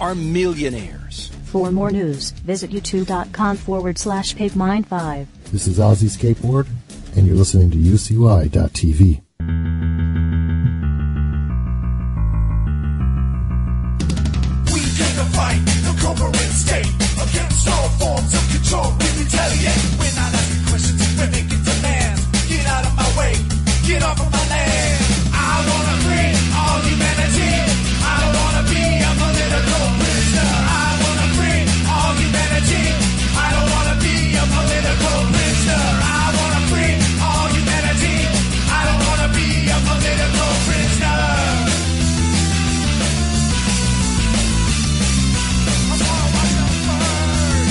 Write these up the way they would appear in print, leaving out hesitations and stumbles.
are millionaires. For more news, visit youtube.com/pavemind5. This is Ozzy Skateboard, and you're listening to UCY.tv. We came to fight the corporate state against all forms of control. We retaliate. We're not asking questions, we're making demands. Get out of my way, get off of my land. I wanna free all humanity. I don't wanna be a political prisoner. I wanna free all humanity. I don't wanna be a political prisoner. I wanna free all humanity. I don't wanna be a political prisoner. I wanna watch them burn.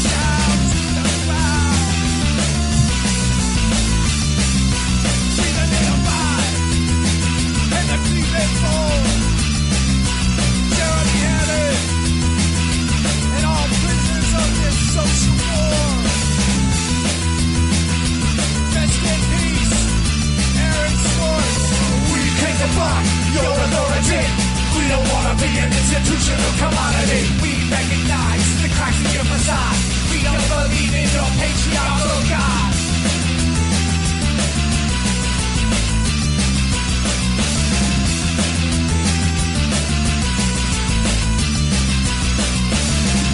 Shout to the crowd. See the nail fight and the Cleveland fold. Jeremy Harris and all prisoners of this social war. Rest in peace, Aaron Swartz. We came to fight your authority. We don't want to be an institutional commodity. We recognize the cracks in your facade. We don't believe in your patriarchal God.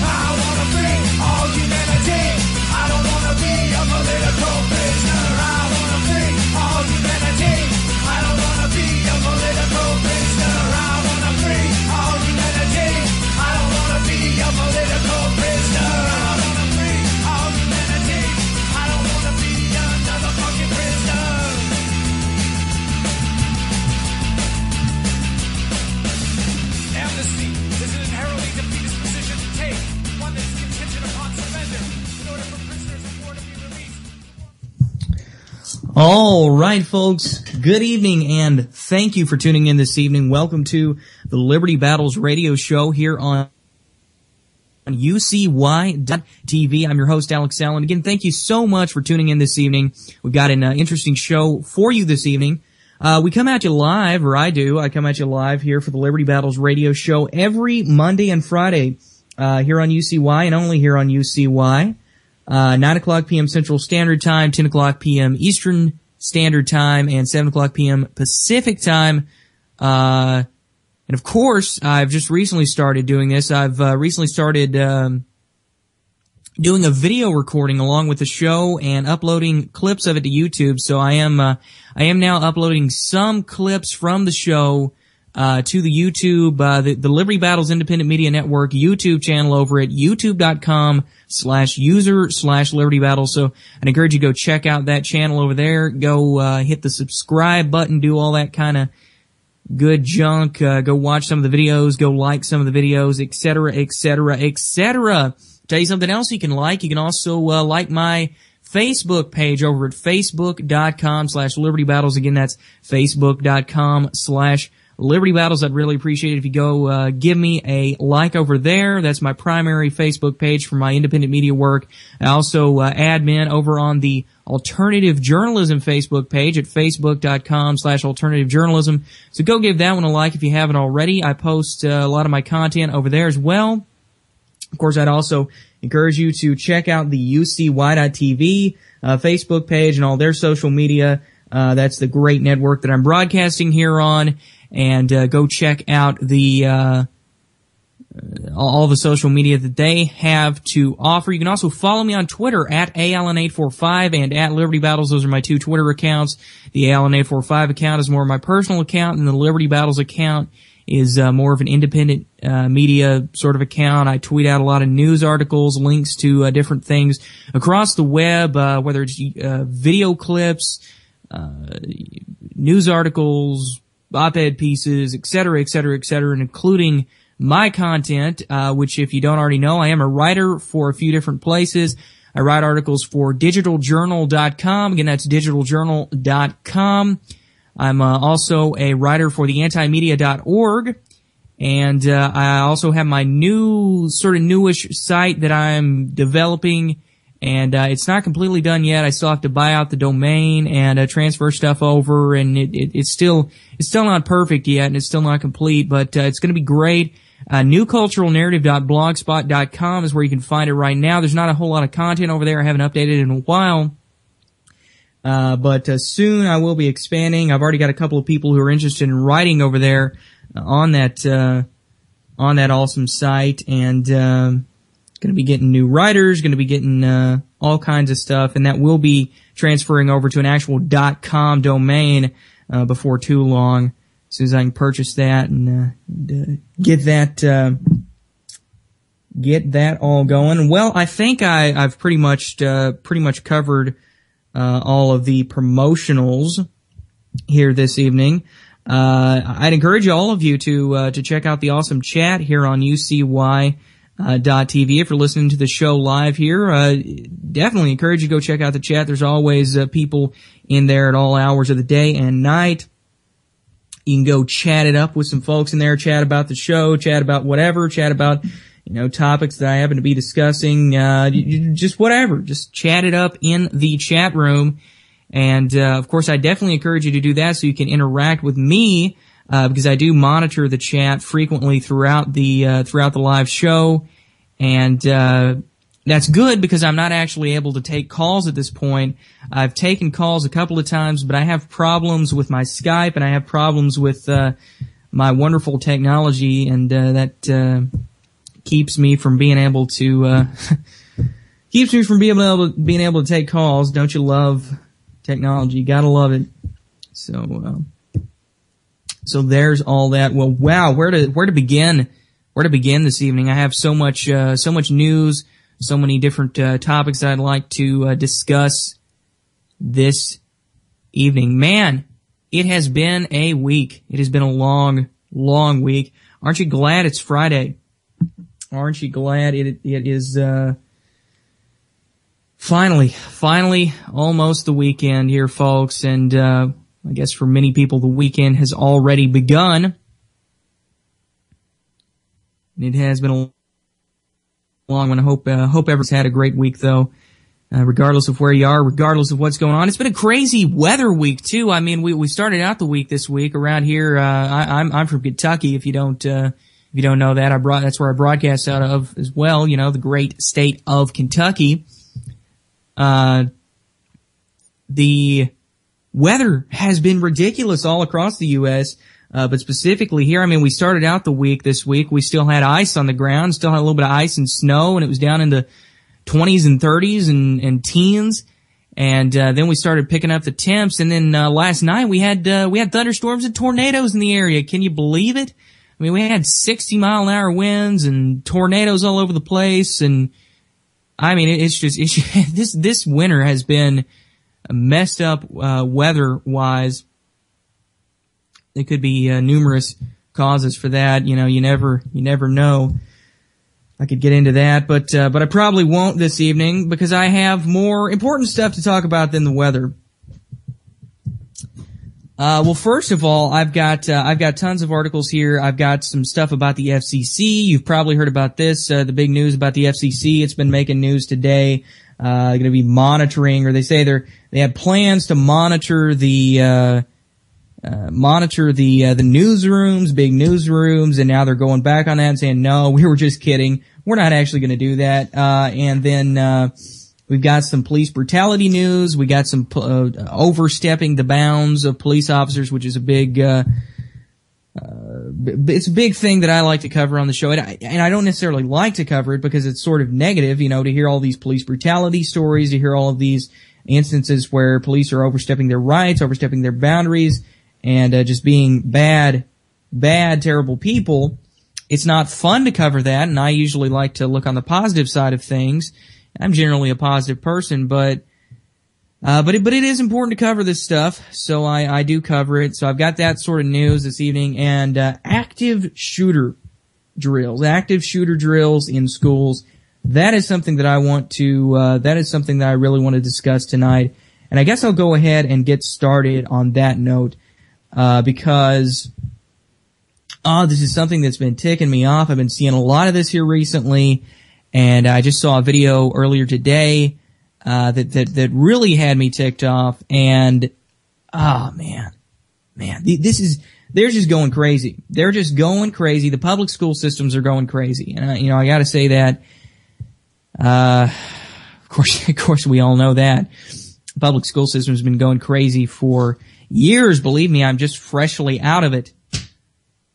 I wanna free all humanity. I don't wanna be a political prisoner. I wanna free all humanity. I don't wanna be a political prisoner. I wanna free all humanity. I don't wanna be a political prisoner. I wanna free all humanity. I don't wanna be another fucking prisoner. Amnesty is an inherently defeatist position to take, one that is contingent upon surrender in order for prisoners of war to be released. All right, folks. Good evening, and thank you for tuning in this evening. Welcome to the Liberty Battles radio show here on UCY.tv. I'm your host, Alex Allen. Again, thank you so much for tuning in this evening. We've got an interesting show for you this evening. We come at you live, or I do. I come at you live here for the Liberty Battles radio show every Monday and Friday here on UCY, and only here on UCY. 9 o'clock p.m. Central Standard Time, 10 o'clock p.m. Eastern Standard Time, and 7 o'clock p.m. Pacific Time. And of course, I've just recently started doing this. I've recently started doing a video recording along with the show and uploading clips of it to YouTube. So I am now uploading some clips from the show to the YouTube, the Liberty Battles Independent Media Network YouTube channel over at youtube.com/user/Liberty Battles. So I'd encourage you to go check out that channel over there. Go hit the subscribe button, do all that kind of good junk. Go watch some of the videos, go like some of the videos, etc., etc., etc. Tell you something else you can like. You can also like my Facebook page over at facebook.com/Liberty Battles. Again, that's facebook.com/Liberty Battles. I'd really appreciate it if you go give me a like over there. That's my primary Facebook page for my independent media work. I also admin over on the Alternative Journalism Facebook page at facebook.com/Alternative Journalism. So go give that one a like if you haven't already. I post a lot of my content over there as well. Of course, I'd also encourage you to check out the UCY.tv Facebook page and all their social media. That's the great network that I'm broadcasting here on. And go check out the all the social media that they have to offer. You can also follow me on Twitter at ALN845 and at Liberty Battles. Those are my two Twitter accounts. The ALN845 account is more of my personal account, and the Liberty Battles account is more of an independent media sort of account. I tweet out a lot of news articles, links to different things across the web, whether it's video clips, news articles, op-ed pieces, etc., etc., etc., and including my content, which if you don't already know, I am a writer for a few different places. I write articles for digitaljournal.com. Again, that's digitaljournal.com. I'm also a writer for the antimedia.org, and I also have my new, sort of newish site that I'm developing And it's not completely done yet. I still have to buy out the domain and transfer stuff over, and it's still not perfect yet, and it's still not complete, but it's going to be great. newculturalnarrative.blogspot.com is where you can find it right now. There's not a whole lot of content over there. I haven't updated in a while. But soon I will be expanding. I've already got a couple of people who are interested in writing over there on that awesome site, and going to be getting new writers, going to be getting all kinds of stuff, and that will be transferring over to an actual .com domain before too long, as soon as I can purchase that and get that all going. Well, I think I've pretty much covered all of the promotionals here this evening. I'd encourage all of you to check out the awesome chat here on UCY. .tv. If you're listening to the show live here, definitely encourage you to go check out the chat. There's always people in there at all hours of the day and night. You can go chat it up with some folks in there, chat about the show, chat about whatever, chat about, topics that I happen to be discussing, just whatever. Just chat it up in the chat room. And, of course, I definitely encourage you to do that so you can interact with me, because I do monitor the chat frequently throughout the live show. And, that's good because I'm not actually able to take calls at this point. I've taken calls a couple of times, but I have problems with my Skype and I have problems with, my wonderful technology, and, that, keeps me from being able to, being able to take calls. Don't you love technology? Gotta love it. So there's all that. Well, wow, where to begin this evening? I have so much news, so many different topics that I'd like to discuss this evening. Man, it has been a week. It has been a long week. Aren't you glad it's Friday? Aren't you glad it is finally almost the weekend here, folks, and I guess for many people the weekend has already begun. It has been a long one. I hope everyone's had a great week, though, regardless of where you are, regardless of what's going on. It's been a crazy weather week too. I mean, we started out the week this week around here. I'm from Kentucky. If you don't know that, that's where I broadcast out of as well. The great state of Kentucky. The weather has been ridiculous all across the U.S., but specifically here, I mean, we started out the week this week. We still had ice on the ground, still had a little bit of ice and snow, and it was down in the 20s and 30s and teens. And then we started picking up the temps, and then last night we had thunderstorms and tornadoes in the area. Can you believe it? I mean, we had 60-mile-an-hour winds and tornadoes all over the place, and I mean, it's this winter has been messed up weather-wise. There could be numerous causes for that. You never know. I could get into that, but I probably won't this evening because I have more important stuff to talk about than the weather. Well, first of all, I've got tons of articles here. I've got some stuff about the FCC. You've probably heard about this, the big news about the FCC. It's been making news today. Going to be monitoring, or they say they have plans to monitor the newsrooms, big newsrooms, and now they're going back on that and saying, no, we were just kidding. We're not actually going to do that. And then, we've got some police brutality news. We got some, overstepping the bounds of police officers, which is a big, it's a big thing that I like to cover on the show. And I don't necessarily like to cover it because it's sort of negative, to hear all these police brutality stories, to hear all of these instances where police are overstepping their rights, overstepping their boundaries, and just being bad, terrible people. It's not fun to cover that, and I usually like to look on the positive side of things. I'm generally a positive person, but it is important to cover this stuff, so I do cover it. So I've got that sort of news this evening, and active shooter drills in schools. That is something that I want to, that is something that I really want to discuss tonight. And I guess I'll go ahead and get started on that note, because this is something that's been ticking me off. I've been seeing a lot of this here recently, and I just saw a video earlier today that really had me ticked off. And oh man, they're just going crazy. They're just going crazy. The public school systems are going crazy, and I got to say that. Of course, we all know that the public school system has been going crazy for years. Believe me, I'm just freshly out of it.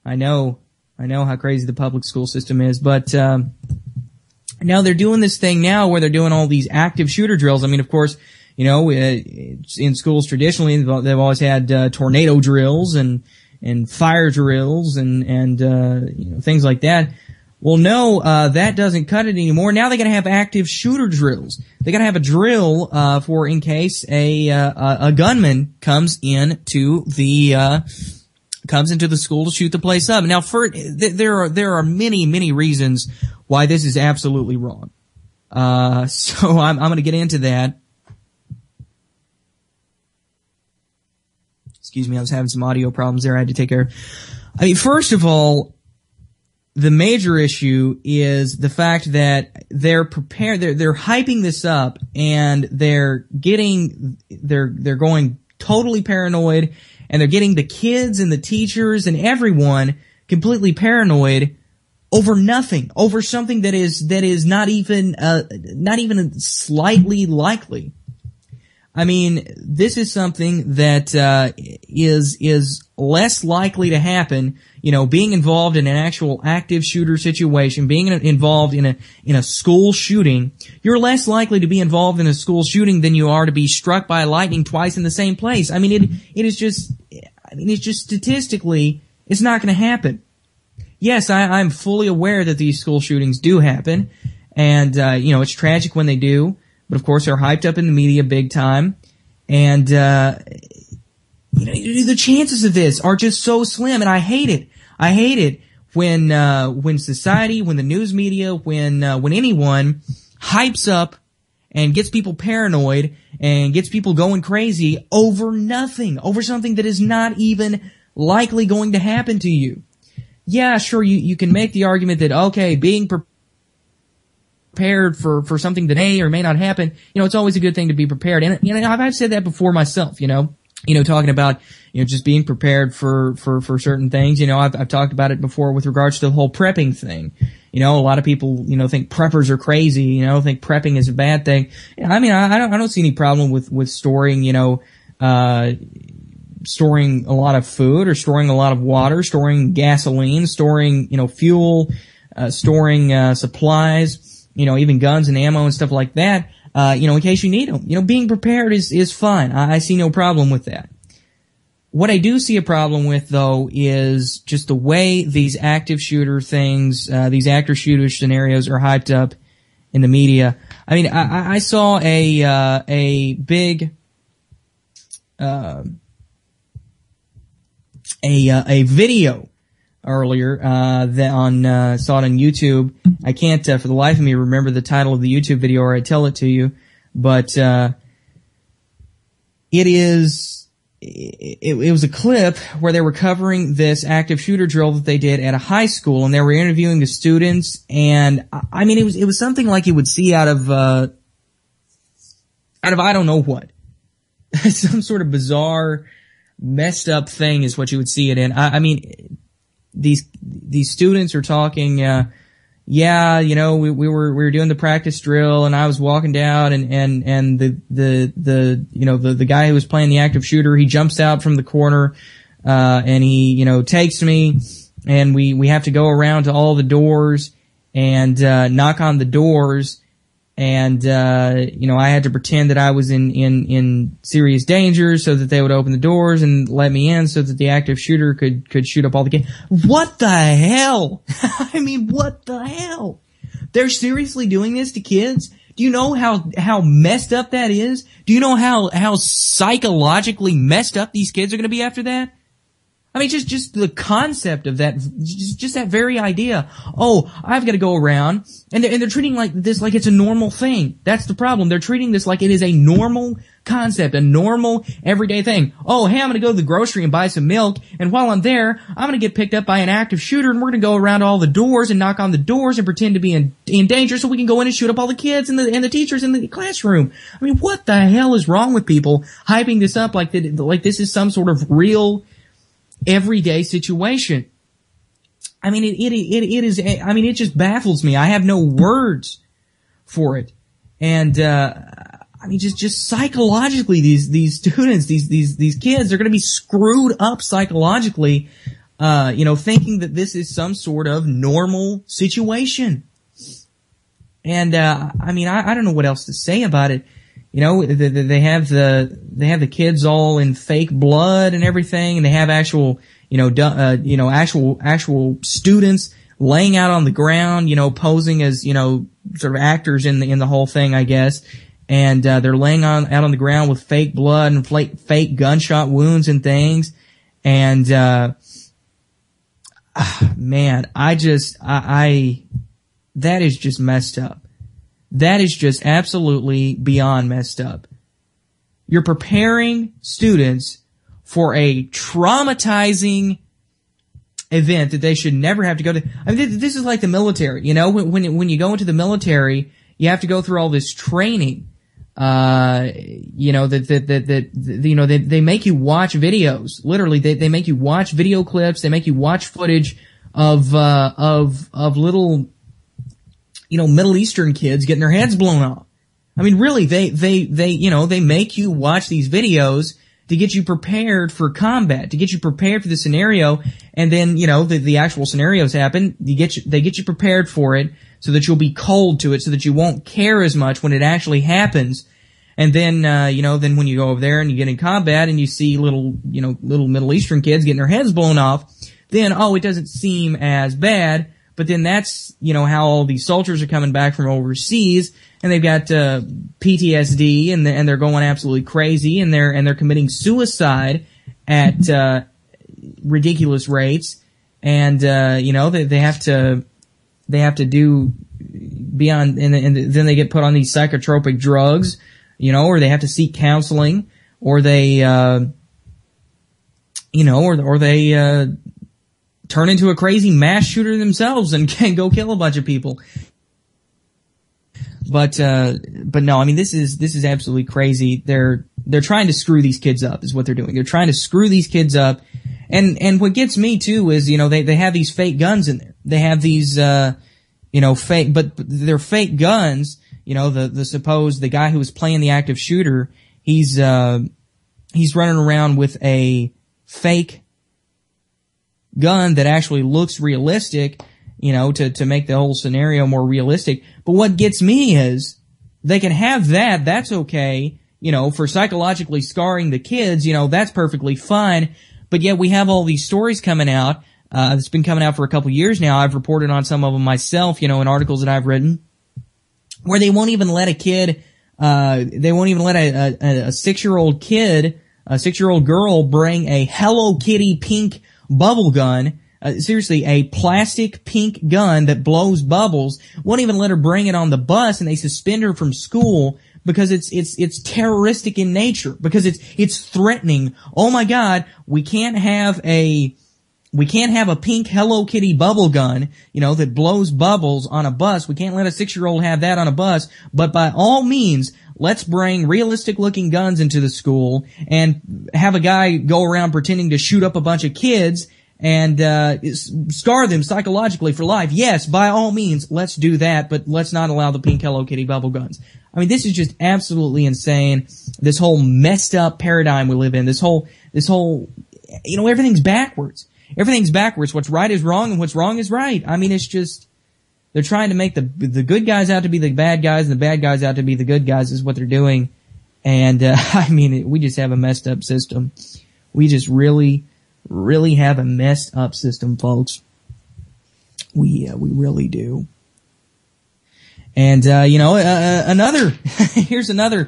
I know how crazy the public school system is, but now they're doing this thing now where they're doing all these active shooter drills. I mean, of course, in schools traditionally they've always had tornado drills and fire drills and things like that. Well, no, that doesn't cut it anymore. Now they got to have active shooter drills. They got to have a drill for in case a gunman comes into the school to shoot the place up. Now, there are many reasons why this is absolutely wrong. So I'm going to get into that. Excuse me, I was having some audio problems there. I had to take care. I mean, first of all, the major issue is the fact that they're hyping this up, and they're going totally paranoid, and they're getting the kids and the teachers and everyone completely paranoid over nothing, over something that is not even slightly likely. I mean, this is something that is less likely to happen. Being involved in an actual active shooter situation, being involved in a school shooting, you're less likely to be involved in a school shooting than you are to be struck by lightning twice in the same place. I mean, it's just statistically, it's not going to happen. Yes, I'm fully aware that these school shootings do happen, and it's tragic when they do. But of course, they're hyped up in the media big time, and the chances of this are just so slim. And I hate it. I hate it when society, when the news media, when anyone hypes up and gets people paranoid and gets people going crazy over nothing, over something that is not even likely going to happen to you. Yeah, sure, you can make the argument that okay, being prepared for something that may or may not happen, it's always a good thing to be prepared. And I've said that before myself, talking about just being prepared for certain things. I've talked about it before with regards to the whole prepping thing. A lot of people think preppers are crazy, think prepping is a bad thing. I mean, I don't see any problem with storing storing a lot of food, or storing a lot of water, storing gasoline, storing fuel, storing supplies, even guns and ammo and stuff like that, in case you need them. Being prepared is fine. I see no problem with that. What I do see a problem with, though, is just the way these active shooter things, these active shooter scenarios are hyped up in the media. I mean, I saw a big, a video earlier, that saw it on YouTube. I can't, for the life of me, remember the title of the YouTube video, or I'd tell it to you, but, it was a clip where they were covering this active shooter drill that they did at a high school, and they were interviewing the students, and I mean, it was something like you would see out of I don't know what. Some sort of bizarre, messed up thing is what you would see it in. I mean, these students are talking, we were doing the practice drill, and I was walking down, and the guy who was playing the active shooter, he jumps out from the corner, and he, takes me, and we have to go around to all the doors and, knock on the doors, and, I had to pretend that I was in serious danger so that they would open the doors and let me in so that the active shooter could shoot up all the kids. What the hell? I mean, what the hell? They're seriously doing this to kids? Do you know how messed up that is? Do you know how psychologically messed up these kids are going to be after that? I mean, just the concept of that, just that very idea. Oh, I've got to go around, and they're treating like this like it's a normal thing. That's the problem. They're treating this like it is a normal concept, a normal everyday thing. Oh, hey, I'm going to go to the grocery and buy some milk, and while I'm there, I'm going to get picked up by an active shooter, and we're going to go around all the doors and knock on the doors and pretend to be in danger so we can go in and shoot up all the kids and the teachers in the classroom. I mean, what the hell is wrong with people hyping this up like this is some sort of real everyday situation? I mean, it is, I mean, it just baffles me. I have no words for it. And, I mean, just psychologically, these students, these kids, they're going to be screwed up psychologically, thinking that this is some sort of normal situation. And, I mean, I don't know what else to say about it. You know, they have the kids all in fake blood and everything, and they have actual, actual students laying out on the ground, posing as, sort of actors in the whole thing, I guess. And, they're laying out on the ground with fake blood and fake gunshot wounds and things. And, man, that is just messed up. That is just absolutely beyond messed up. You're preparing students for a traumatizing event that they should never have to go to. I mean, this is like the military. When you go into the military, you have to go through all this training. They make you watch videos. Literally, they make you watch video clips. They make you watch footage of little, Middle Eastern kids getting their heads blown off. I mean, really, they make you watch these videos to get you prepared for combat, to get you prepared for the scenario, and then, the actual scenarios happen. They get you prepared for it so that you'll be cold to it, so that you won't care as much when it actually happens. And then, then when you go over there and you get in combat and you see little Middle Eastern kids getting their heads blown off, then, it doesn't seem as bad. But then that's, how all these soldiers are coming back from overseas, and they've got PTSD, and they're going absolutely crazy, and they're committing suicide at ridiculous rates, and they have to be on, and then they get put on these psychotropic drugs, or they have to seek counseling, or they turn into a crazy mass shooter themselves and can go kill a bunch of people. But no, I mean, this is absolutely crazy. They're trying to screw these kids up is what they're doing. They're trying to screw these kids up. And what gets me too is, they have these fake guns in there. They have these, fake, but they're fake guns. The guy who was playing the active shooter, he's running around with a fake gun that actually looks realistic, to make the whole scenario more realistic. But what gets me is they can have that. That's okay, for psychologically scarring the kids, that's perfectly fine. But yet we have all these stories coming out. It's been coming out for a couple years now. I've reported on some of them myself, in articles that I've written, where they won't even let a kid, they won't even let a 6-year-old kid, a 6-year-old girl bring a Hello Kitty pink bubble gun, seriously, a plastic pink gun that blows bubbles. Won't even let her bring it on the bus, and they suspend her from school because it's terroristic in nature, because it's threatening. Oh my God, we can't have a pink Hello Kitty bubble gun, that blows bubbles on a bus. We can't let a 6-year-old have that on a bus, but by all means, let's bring realistic looking guns into the school and have a guy go around pretending to shoot up a bunch of kids and scar them psychologically for life. Yes, by all means, let's do that, but let's not allow the pink Hello Kitty bubble guns. I mean, this is just absolutely insane. This whole messed up paradigm we live in, this whole, everything's backwards. Everything's backwards. What's right is wrong and what's wrong is right. I mean, it's just, they're trying to make the good guys out to be the bad guys and the bad guys out to be the good guys is what they're doing. And, I mean, we just have a messed up system. We just really, really have a messed up system, folks. We really do. And, here's another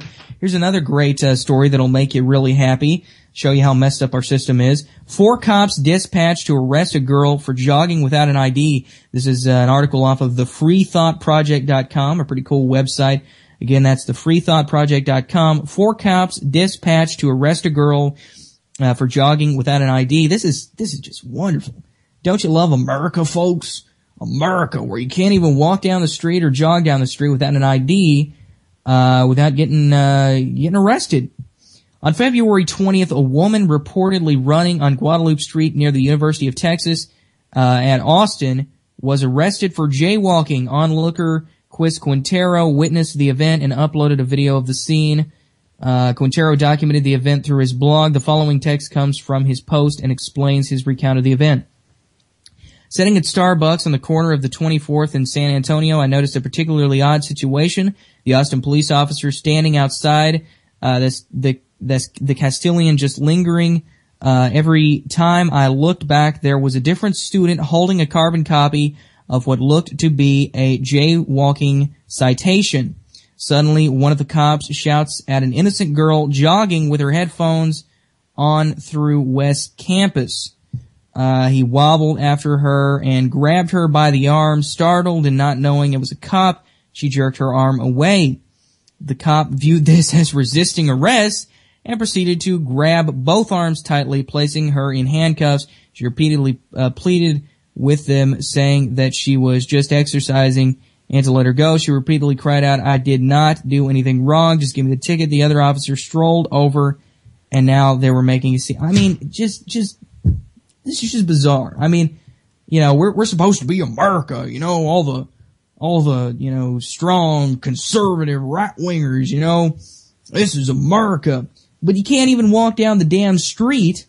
great, story that'll make you really happy. show you how messed up our system is. 4 cops dispatched to arrest a girl for jogging without an ID. This is an article off of thefreethoughtproject.com, a pretty cool website. Again, that's thefreethoughtproject.com. 4 cops dispatched to arrest a girl for jogging without an ID. This is just wonderful. Don't you love America, folks? America, where you can't even walk down the street or jog down the street without an ID, without getting arrested. On February 20th, a woman reportedly running on Guadalupe Street near the University of Texas at Austin was arrested for jaywalking. Onlooker Quis Quintero witnessed the event and uploaded a video of the scene. Quintero documented the event through his blog. The following text comes from his post and explains his recount of the event. Sitting at Starbucks on the corner of the 24th in San Antonio, I noticed a particularly odd situation. The Austin police officer standing outside the Castilian just lingering. Every time I looked back, there was a different student holding a carbon copy of what looked to be a jaywalking citation. Suddenly, one of the cops shouts at an innocent girl jogging with her headphones on through West Campus. He wobbled after her and grabbed her by the arm. Startled and not knowing it was a cop, she jerked her arm away. The cop viewed this as resisting arrest and proceeded to grab both arms tightly, placing her in handcuffs. She repeatedly pleaded with them, saying that she was just exercising and to let her go. She repeatedly cried out, "I did not do anything wrong. Just give me the ticket." The other officer strolled over, and now they were making a scene. I mean, this is just bizarre. I mean, you know, we're supposed to be America, you know, all the, you know, strong, conservative right-wingers, you know. This is America. But you can't even walk down the damn street.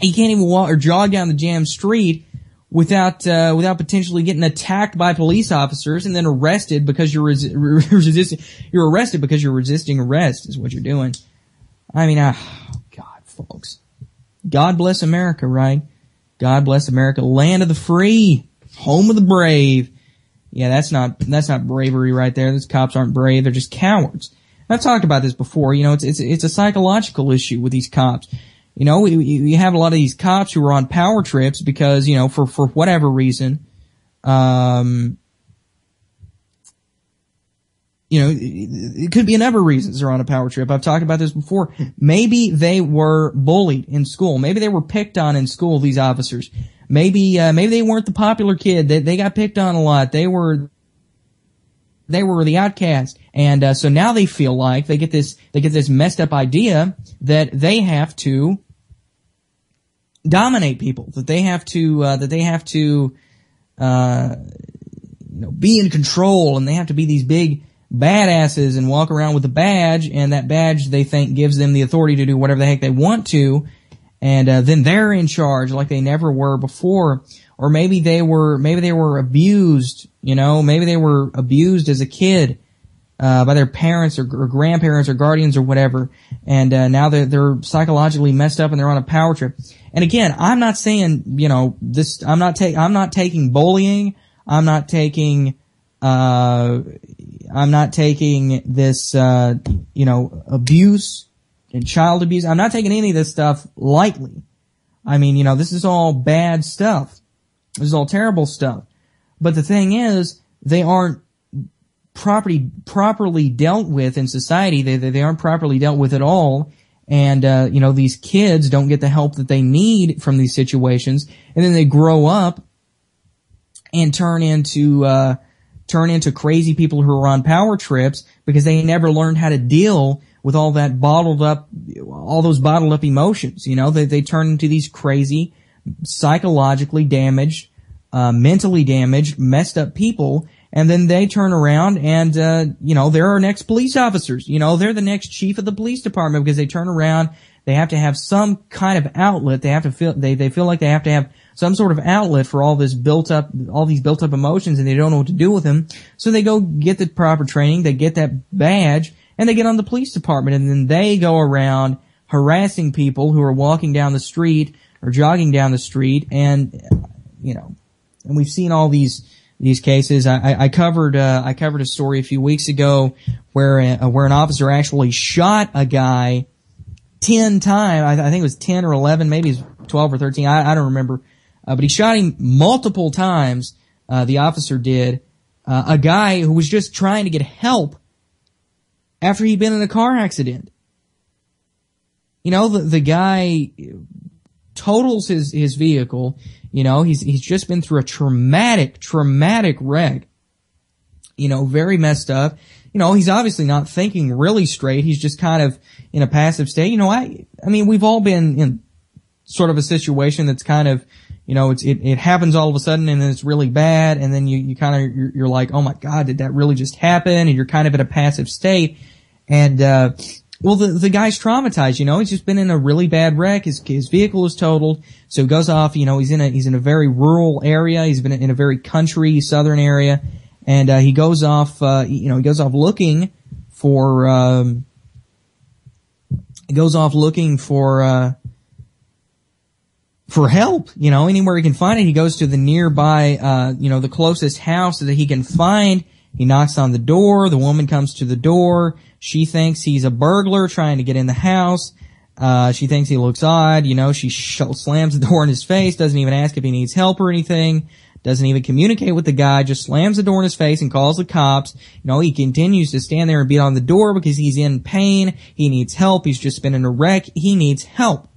You can't even walk or jog down the damn street without potentially getting attacked by police officers and then arrested because you're resisting. You're arrested because you're resisting arrest is what you're doing. I mean, God, folks. God bless America, right? God bless America, land of the free, home of the brave. Yeah, that's not bravery right there. Those cops aren't brave. They're just cowards. I've talked about this before. You know, it's a psychological issue with these cops. You know, you have a lot of these cops who are on power trips because, you know, for whatever reason, you know, it could be a number of reasons they're on a power trip. I've talked about this before. Maybe they were bullied in school. Maybe they were picked on in school, these officers. Maybe they weren't the popular kid. They got picked on a lot. They were the outcast. And so now they feel like they get this messed up idea that they have to dominate people, that they have to you know, be in control, and they have to be these big badasses and walk around with a badge, and that badge they think gives them the authority to do whatever the heck they want to, and then they're in charge like they never were before. Or maybe they were abused, you know, maybe they were abused as a kid by their parents or grandparents or guardians or whatever, and now they're psychologically messed up and they're on a power trip. And again, I'm not saying, you know, this. I'm not taking bullying. I'm not taking this, you know, abuse and child abuse. I'm not taking any of this stuff lightly. I mean, you know, this is all bad stuff. This is all terrible stuff. But the thing is, they aren't properly dealt with in society. They aren't properly dealt with at all. And, you know, these kids don't get the help that they need from these situations. And then they grow up and turn into crazy people who are on power trips because they never learned how to deal with all those bottled up emotions. You know, they turn into these crazy, psychologically damaged, mentally damaged, messed up people. And then they turn around and, you know, they're our next police officers. You know, they're the next chief of the police department because they turn around. They have to have some kind of outlet. They feel like they have to have some sort of outlet for all these built up emotions, and they don't know what to do with them. So they go get the proper training. They get that badge and they get on the police department, and then they go around harassing people who are walking down the street or jogging down the street. And, you know, and we've seen all these cases. I covered a story a few weeks ago where an officer actually shot a guy 10 times. I think it was 10 or 11, maybe it's 12 or 13. I don't remember. But he shot him multiple times. The officer did. A guy who was just trying to get help after he'd been in a car accident. You know, the guy totals his vehicle. You know, he's just been through a traumatic wreck. You know, very messed up. You know, he's obviously not thinking really straight. He's just kind of in a passive state. You know, I mean, we've all been in sort of a situation that's kind of, you know, it happens all of a sudden and then it's really bad, and then you kind of, you're like, oh my God, did that really just happen? And you're kind of in a passive state. And, well, the guy's traumatized, you know, he's just been in a really bad wreck. His vehicle is totaled. So he goes off, you know, he's in a very rural area. He's been in a very country, southern area. And, he goes off, looking for, for help, you know, anywhere he can find it. He goes to the nearby, the closest house that he can find. He knocks on the door. The woman comes to the door. She thinks he's a burglar trying to get in the house. She thinks he looks odd. You know, she slams the door in his face, doesn't even ask if he needs help or anything, doesn't even communicate with the guy, just slams the door in his face and calls the cops. You know, he continues to stand there and beat on the door because he's in pain. He needs help. He's just been in a wreck. He needs help.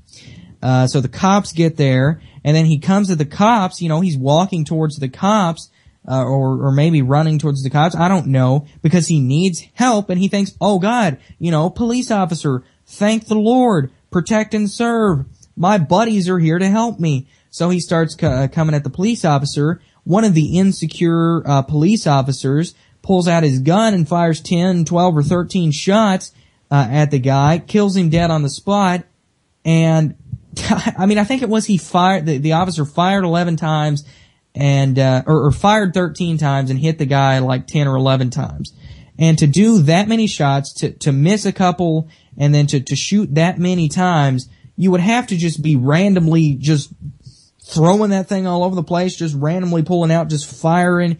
So the cops get there, and then he comes to the cops. You know, he's walking towards the cops, or maybe running towards the cops. I don't know, because he needs help, and he thinks, oh God, you know, police officer, thank the Lord, protect and serve. My buddies are here to help me. So he starts coming at the police officer. One of the insecure police officers pulls out his gun and fires 10, 12, or 13 shots at the guy, kills him dead on the spot, and I mean, I think it was the officer fired 11 times and, or fired 13 times and hit the guy like 10 or 11 times. And to do that many shots, to miss a couple, and then to shoot that many times, you would have to just be randomly just throwing that thing all over the place, just randomly pulling out, just firing,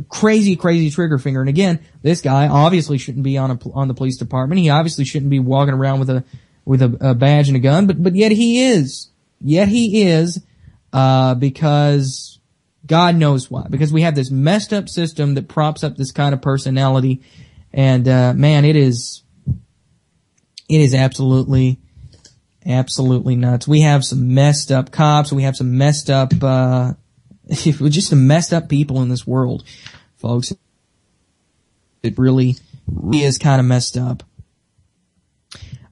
crazy trigger finger. And again, this guy obviously shouldn't be on the police department. He obviously shouldn't be walking around with a badge and a gun, but yet he is. Because God knows why. Because we have this messed up system that props up this kind of personality, and, man, it is absolutely nuts. We have some messed up cops, we have some messed up, just some messed up people in this world, folks. It really is kind of messed up.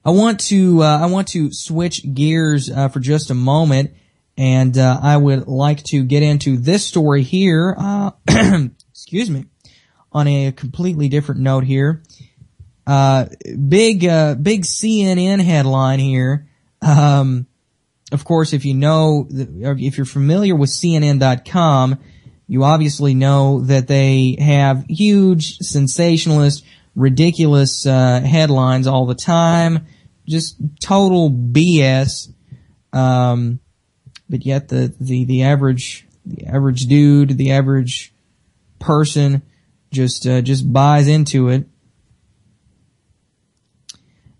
I want to switch gears for just a moment, and I would like to get into this story here. Excuse me. On a completely different note here, big CNN headline here. Of course, if you're familiar with CNN.com, you obviously know that they have huge, sensationalist, ridiculous headlines all the time, just total BS. But yet the average dude, the average person just buys into it.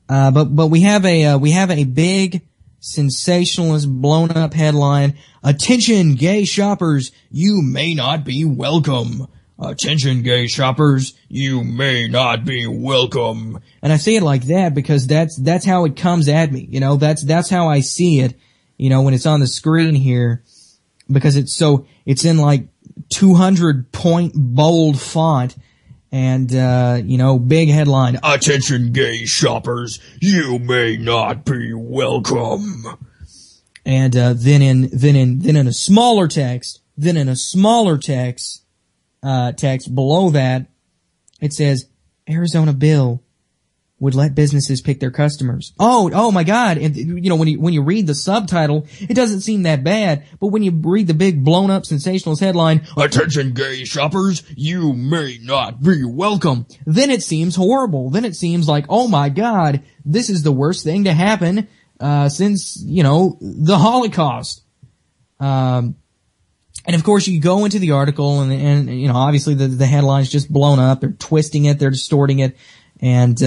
But we have a big sensationalist blown up headline. Attention gay shoppers, you may not be welcome. Attention gay shoppers, you may not be welcome. And I say it like that because that's how it comes at me. You know, that's how I see it, you know, when it's on the screen here, because it's in like 200 point bold font, and big headline, attention gay shoppers, you may not be welcome. And then in a smaller text below that, it says, Arizona bill would let businesses pick their customers. Oh my God. And when you read the subtitle, it doesn't seem that bad. But when you read the big blown up sensationalist headline, attention gay shoppers, you may not be welcome, then it seems horrible. Then it seems like, oh my God, this is the worst thing to happen, since, the Holocaust. And of course you go into the article and obviously the headline's just blown up. They're twisting it, they're distorting it. And,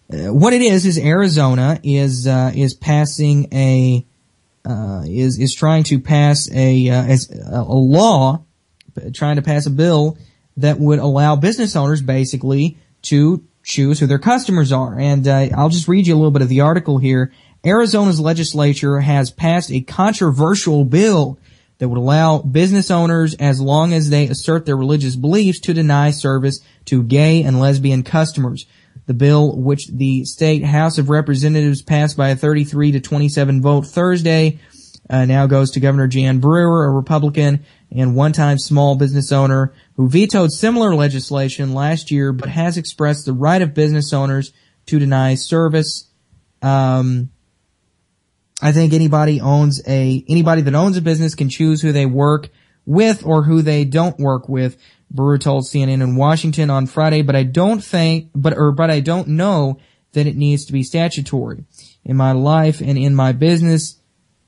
what it is Arizona is passing is trying to pass a law, trying to pass a bill that would allow business owners basically to choose who their customers are. And I'll just read you a little bit of the article here. Arizona's legislature has passed a controversial bill that would allow business owners, as long as they assert their religious beliefs, to deny service to gay and lesbian customers. The bill, which the state House of Representatives passed by a 33-27 vote Thursday, now goes to Governor Jan Brewer, a Republican and one-time small business owner who vetoed similar legislation last year, but has expressed the right of business owners to deny service. I think anybody that owns a business can choose who they work with or who they don't work with, Brewer told CNN in Washington on Friday, but I don't know that it needs to be statutory. In my life and in my business,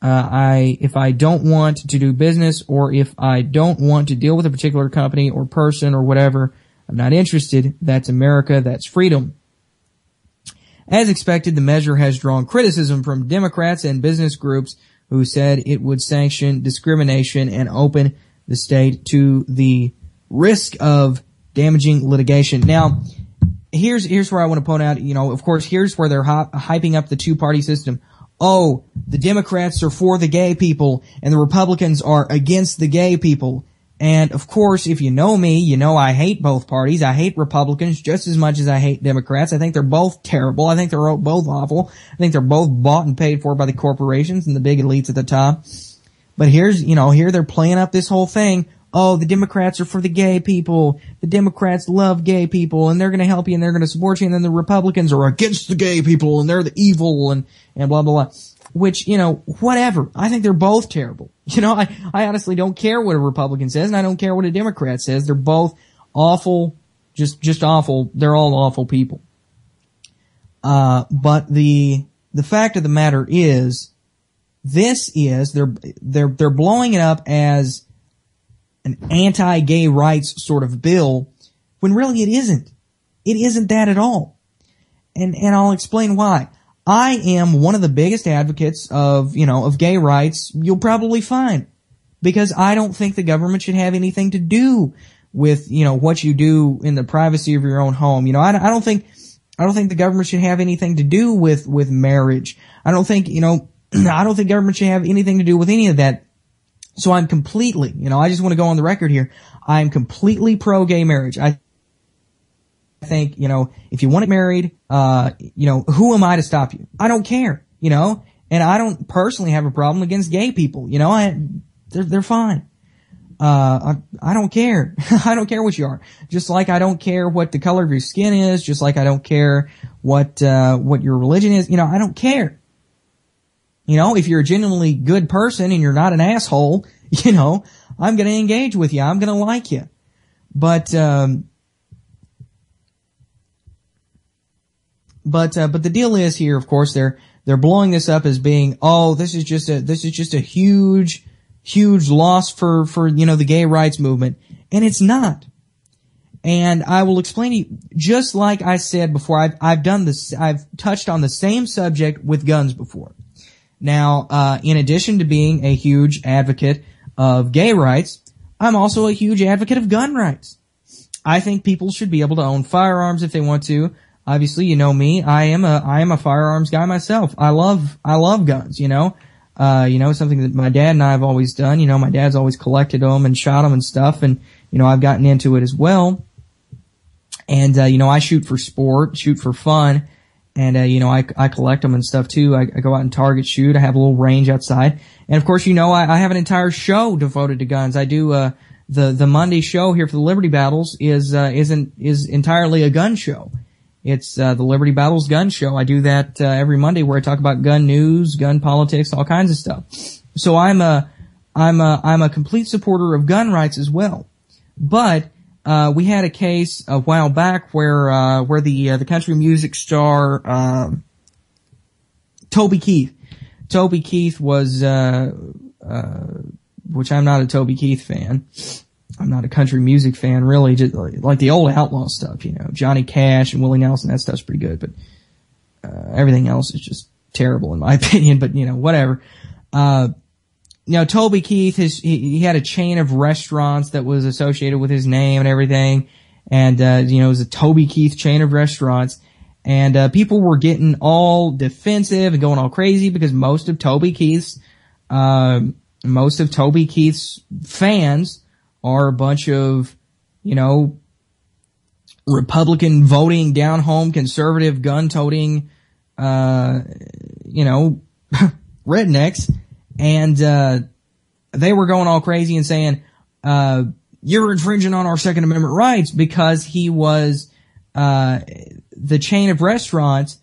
if I don't want to do business, or if I don't want to deal with a particular company or person or whatever, I'm not interested. That's America. That's freedom. As expected, the measure has drawn criticism from Democrats and business groups who said it would sanction discrimination and open the state to the risk of damaging litigation. Now, here's where I want to point out, of course, here's where they're hyping up the two-party system. Oh, the Democrats are for the gay people and the Republicans are against the gay people. And of course, if you know me, you know I hate both parties. I hate Republicans just as much as I hate Democrats. I think they're both terrible. I think they're both awful. I think they're both bought and paid for by the corporations and the big elites at the top. But here they're playing up this whole thing. Oh, the Democrats are for the gay people. The Democrats love gay people and they're going to help you and they're going to support you. And then the Republicans are against the gay people and they're the evil and blah, blah, blah. Which, whatever. I think they're both terrible. I honestly don't care what a Republican says and I don't care what a Democrat says. They're both awful, just awful. They're all awful people. But the fact of the matter is, they're blowing it up as an anti-gay rights sort of bill when really it isn't. It isn't that at all. And I'll explain why. I am one of the biggest advocates of gay rights you'll probably find, because I don't think the government should have anything to do with, what you do in the privacy of your own home. I don't think the government should have anything to do with marriage. I don't think government should have anything to do with any of that. So I'm completely, I just want to go on the record here. I'm completely pro-gay marriage. I think, if you want to get married, who am I to stop you? I don't care, and I don't personally have a problem against gay people. They're fine. I don't care. I don't care what you are. Just like I don't care what the color of your skin is, just like I don't care what your religion is. I don't care. If you're a genuinely good person and you're not an asshole, I'm going to engage with you. I'm going to like you. But the deal is here, of course, they're blowing this up as being, this is just a huge loss for the gay rights movement. And it's not. And I will explain to you, just like I said before, I've done this, I've touched on the same subject with guns before. Now, in addition to being a huge advocate of gay rights, I'm also a huge advocate of gun rights. I think people should be able to own firearms if they want to. Obviously, you know me, I am a firearms guy myself. I love guns, something that my dad and I have always done. My dad's always collected them and shot them and stuff. And, I've gotten into it as well. And, I shoot for sport, shoot for fun. And, I collect them and stuff too. I go out and target shoot. I have a little range outside. And of course, I have an entire show devoted to guns. I do, the Monday show here for the Liberty Battles is entirely a gun show. It's, the Liberty Battles Gun Show. I do that, every Monday where I talk about gun news, gun politics, all kinds of stuff. So I'm a complete supporter of gun rights as well. But, we had a case a while back where the country music star, Toby Keith was, which I'm not a Toby Keith fan. I'm not a country music fan, really, just like the old outlaw stuff, Johnny Cash and Willie Nelson, that stuff's pretty good, but everything else is just terrible in my opinion, but whatever. Toby Keith, he had a chain of restaurants that was associated with his name and everything. And, it was a Toby Keith chain of restaurants. And, people were getting all defensive and going all crazy because most of Toby Keith's fans are a bunch of, Republican voting, down home, conservative, gun-toting, rednecks. And, they were going all crazy and saying, you're infringing on our Second Amendment rights because he was, the chain of restaurants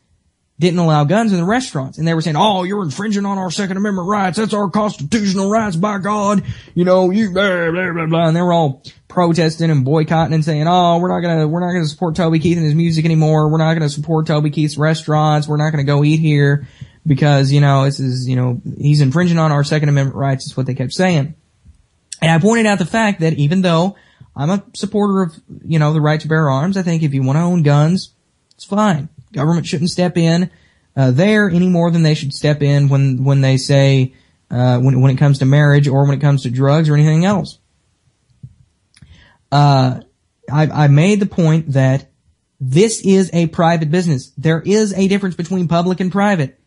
didn't allow guns in the restaurants. And they were saying, oh, you're infringing on our Second Amendment rights. That's our constitutional rights, by God. You blah, blah, blah, blah. And they were all protesting and boycotting and saying, oh, we're not gonna support Toby Keith and his music anymore. We're not gonna support Toby Keith's restaurants. We're not gonna go eat here because, this is, he's infringing on our Second Amendment rights is what they kept saying. And I pointed out the fact that even though I'm a supporter of, the right to bear arms, I think if you want to own guns, it's fine. Government shouldn't step in there any more than they should step in when they say when it comes to marriage or when it comes to drugs or anything else. I made the point that this is a private business. There is a difference between public and private,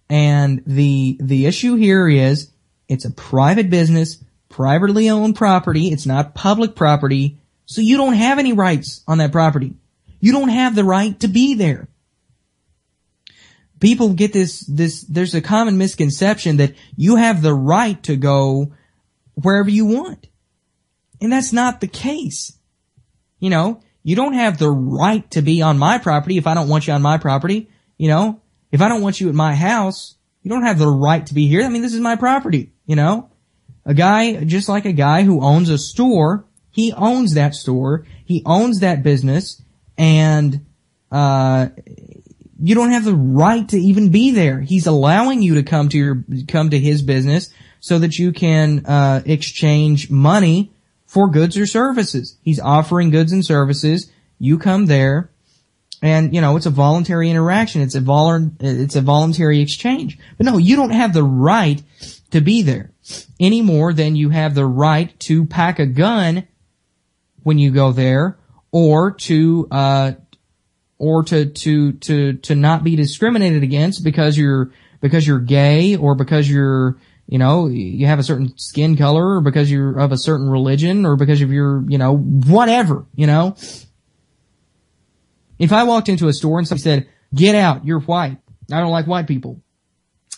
and the issue here is it's a private business, privately owned property. It's not public property, so you don't have any rights on that property. You don't have the right to be there. People get there's a common misconception that you have the right to go wherever you want. And that's not the case. You don't have the right to be on my property if I don't want you on my property. If I don't want you at my house, you don't have the right to be here. I mean, this is my property, A guy, just like a guy who owns a store, he owns that store, he owns that business, and, you don't have the right to even be there. He's allowing you to come to his business so that you can, exchange money for goods or services. He's offering goods and services. You come there and, it's a voluntary interaction. It's a voluntary exchange. But no, you don't have the right to be there any more than you have the right to pack a gun when you go there or to not be discriminated against because you're gay or because you're, you have a certain skin color or because you're of a certain religion or because of your, whatever, If I walked into a store and somebody said, get out, you're white, I don't like white people,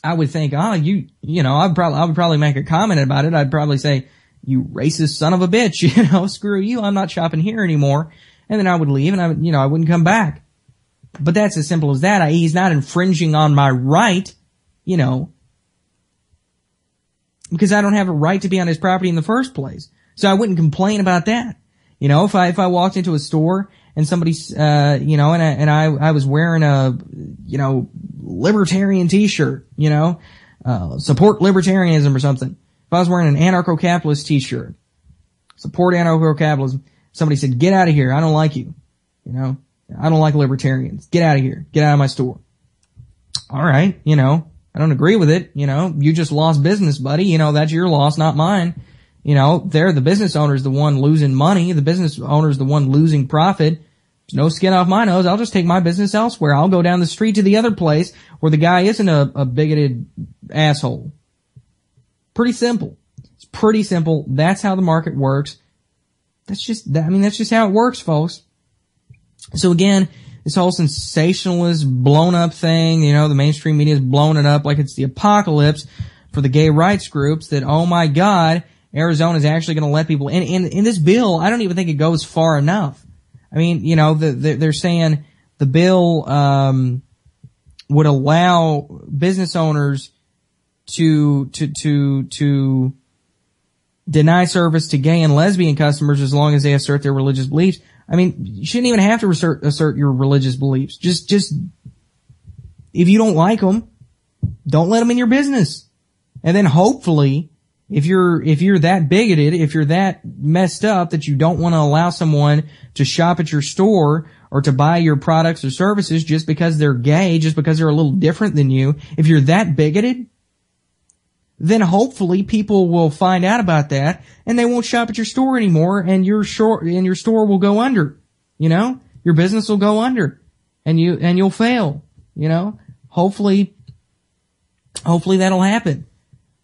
I would think, I would probably make a comment about it. I'd probably say, you racist son of a bitch, screw you, I'm not shopping here anymore. And then I would leave and I wouldn't come back. But that's as simple as that. He's not infringing on my right, because I don't have a right to be on his property in the first place. So I wouldn't complain about that. If I walked into a store and somebody's, and I was wearing a, libertarian t-shirt, support libertarianism or something. If I was wearing an anarcho-capitalist t-shirt, support anarcho-capitalism, somebody said, get out of here, I don't like you, I don't like libertarians. Get out of here. Get out of my store. All right. I don't agree with it. You just lost business, buddy. That's your loss, not mine. The business owner's the one losing money. The business owner's the one losing profit. There's no skin off my nose. I'll just take my business elsewhere. I'll go down the street to the other place where the guy isn't a bigoted asshole. Pretty simple. It's pretty simple. That's how the market works. That's just how it works, folks. So again, this whole sensationalist, blown up thing, the mainstream media is blowing it up like it's the apocalypse for the gay rights groups that, oh my God, Arizona is actually going to let people in. In this bill, I don't even think it goes far enough. I mean, they're saying the bill, would allow business owners to deny service to gay and lesbian customers as long as they assert their religious beliefs. I mean, you shouldn't even have to assert your religious beliefs. Just, if you don't like them, don't let them in your business. And then hopefully, if you're that bigoted, if you're that messed up that you don't want to allow someone to shop at your store or to buy your products or services just because they're gay, just because they're a little different than you, if you're that bigoted, then hopefully people will find out about that and they won't shop at your store anymore, and your store will go under. You know, your business will go under, and you'll fail. You know, hopefully that'll happen.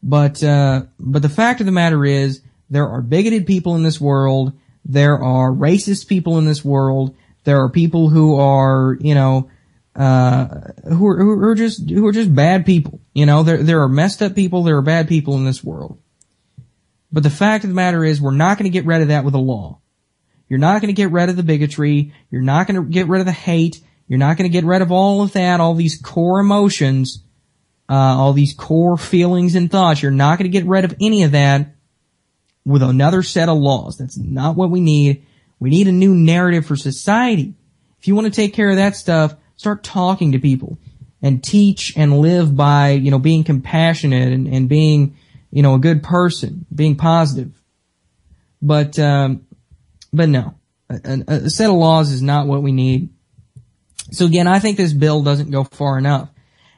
But the fact of the matter is, there are bigoted people in this world. There are racist people in this world. There are people who are, you know, who are just bad people. You know, there are messed up people. There are bad people in this world. But the fact of the matter is, we're not going to get rid of that with a law. You're not going to get rid of the bigotry. You're not going to get rid of the hate. You're not going to get rid of all of that, all these core emotions, all these core feelings and thoughts. You're not going to get rid of any of that with another set of laws. That's not what we need. We need a new narrative for society. If you want to take care of that stuff, start talking to people and teach and live by, you know, being compassionate and being, you know, a good person, being positive. But no, a set of laws is not what we need. So again, I think this bill doesn't go far enough.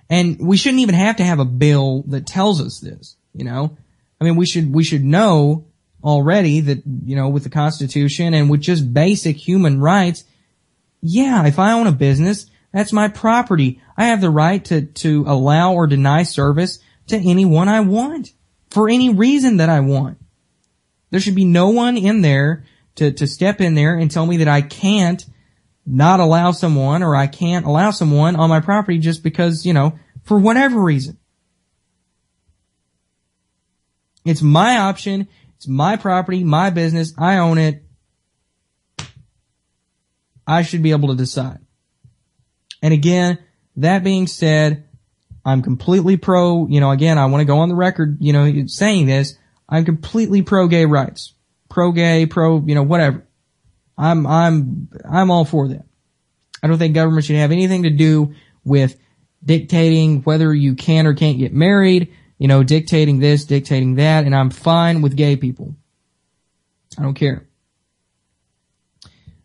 And we shouldn't even have to have a bill that tells us this, you know? I mean, we should know already that, you know, with the Constitution and with just basic human rights, yeah, if I own a business, that's my property. I have the right to allow or deny service to anyone I want for any reason that I want. There should be no one in there to step in there and tell me that I can't not allow someone, or I can't allow someone on my property just because, you know, for whatever reason. It's my option. It's my property, my business. I own it. I should be able to decide. And again, that being said, I'm completely pro, you know, again, I want to go on the record, you know, saying this. I'm completely pro-gay rights. Pro-gay, you know, whatever. I'm all for that. I don't think government should have anything to do with dictating whether you can or can't get married, you know, dictating this, dictating that, and I'm fine with gay people. I don't care.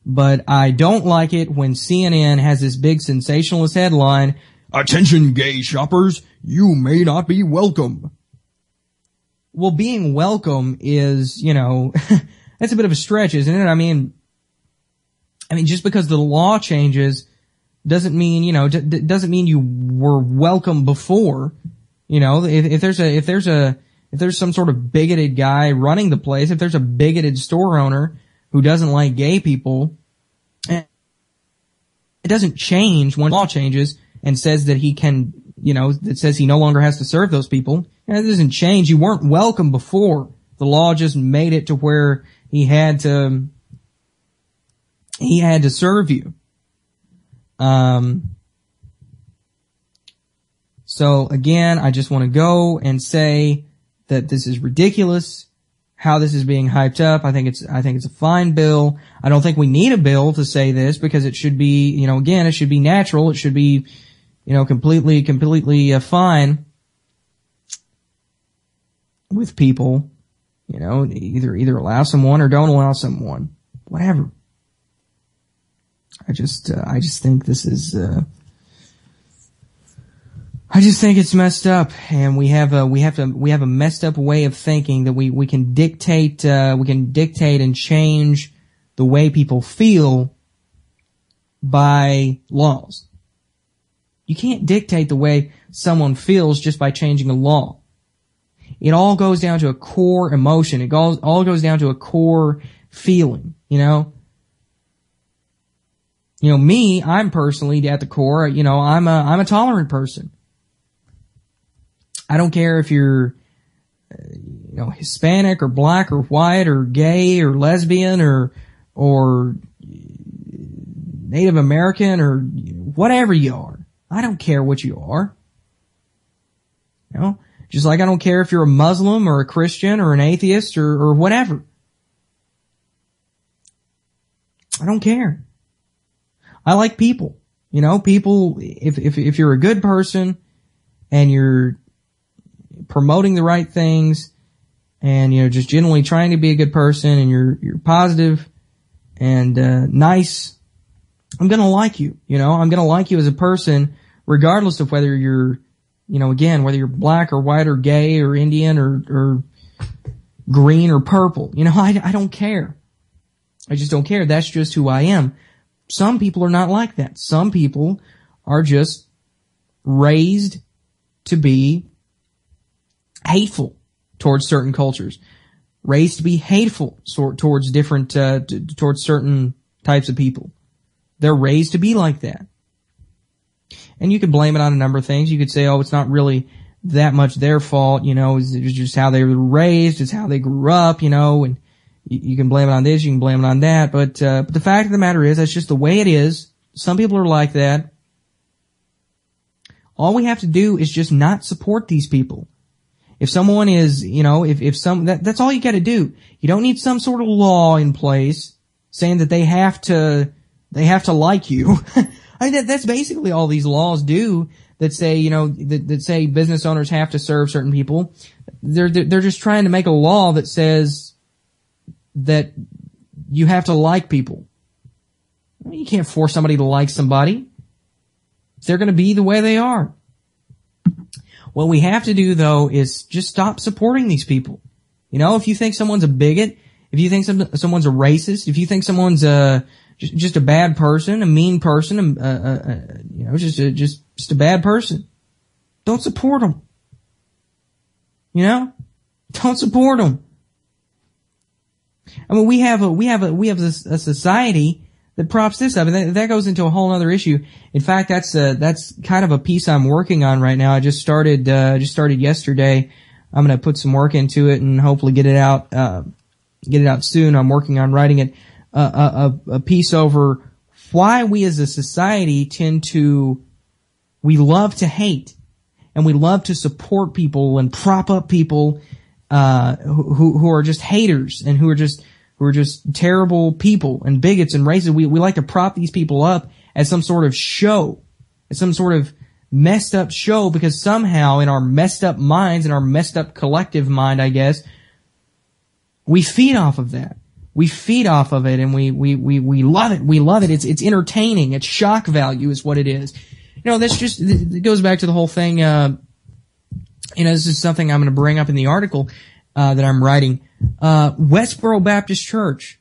But I don't like it when CNN has this big sensationalist headline, "Attention gay shoppers, you may not be welcome." Well, being welcome is, you know, that's a bit of a stretch, isn't it? I mean, just because the law changes doesn't mean, you know, doesn't mean you were welcome before. You know, if there's some sort of bigoted guy running the place, if there's a bigoted store owner who doesn't like gay people, it doesn't change when law changes and says that he can, you know, that says he no longer has to serve those people. You know, it doesn't change. You weren't welcome before. The law just made it to where he had to serve you. So again, I just want to go and say that this is ridiculous, how this is being hyped up. I think it's a fine bill. I don't think we need a bill to say this, because it should be, you know, again, it should be natural. It should be, you know, completely fine with people. You know, either allow someone or don't allow someone. Whatever. I just think this is, I just think it's messed up, and we have a messed up way of thinking that we can dictate and change the way people feel by laws. You can't dictate the way someone feels just by changing a law. It all goes down to a core emotion. It all goes down to a core feeling, you know? You know, me, I'm personally at the core, you know, I'm a tolerant person. I don't care if you're, you know, Hispanic or black or white or gay or lesbian or Native American or whatever you are. I don't care what you are. You know, just like I don't care if you're a Muslim or a Christian or an atheist or whatever. I don't care. I like people. You know, people, if you're a good person and you're promoting the right things and, you know, just generally trying to be a good person and you're positive and nice, I'm gonna like you, I'm gonna like you as a person, regardless of whether you're, again, whether you're black or white or gay or Indian or green or purple. I don't care. I just don't care. That's just who I am. Some people are not like that. Some people are just raised to be hateful towards certain cultures, raised to be hateful towards different, towards certain types of people. They're raised to be like that. And you could blame it on a number of things. You could say, oh, it's not really that much their fault, it's just how they were raised, it's how they grew up, and you can blame it on this, you can blame it on that, but the fact of the matter is, that's just the way it is. Some people are like that. All we have to do is just not support these people. If someone is, that's all you gotta do. You don't need some sort of law in place saying that they have to like you. I mean, that's basically all these laws do that say, that say business owners have to serve certain people. They're just trying to make a law that says that you have to like people. I mean, you can't force somebody to like somebody. They're going to be the way they are. What we have to do, though, is just stop supporting these people. If you think someone's a bigot, if you think someone's a racist, if you think someone's just a bad person, a mean person, just a bad person, don't support them. Don't support them. I mean, we have a society that props this up, and that goes into a whole other issue. In fact, that's kind of a piece I'm working on right now. I just started yesterday. I'm gonna put some work into it and hopefully get it out soon. I'm working on writing it, a piece over why we as a society we love to hate, and we love to support people and prop up people, who are just haters and who are just terrible people and bigots and racists. We like to prop these people up as some sort of show, as some sort of messed up show, because somehow in our messed up minds, in our messed up collective mind, I guess, we feed off of that. We feed off of it, and we love it. We love it. It's entertaining. It's shock value is what it is. It goes back to the whole thing, this is something I'm going to bring up in the article, that I'm writing. Westboro Baptist Church,